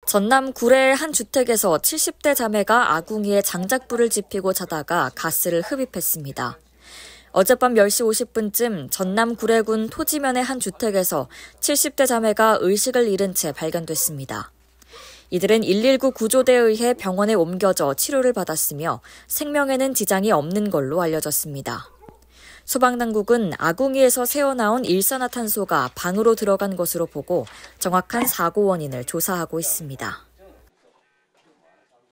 전남 구례의 한 주택에서 70대 자매가 아궁이에 장작불을 지피고 자다가 가스를 흡입했습니다. 어젯밤 10시 50분쯤 전남 구례군 토지면의 한 주택에서 70대 자매가 의식을 잃은 채 발견됐습니다. 이들은 119 구조대에 의해 병원에 옮겨져 치료를 받았으며 생명에는 지장이 없는 걸로 알려졌습니다. 소방당국은 아궁이에서 새어나온 일산화탄소가 방으로 들어간 것으로 보고 정확한 사고 원인을 조사하고 있습니다.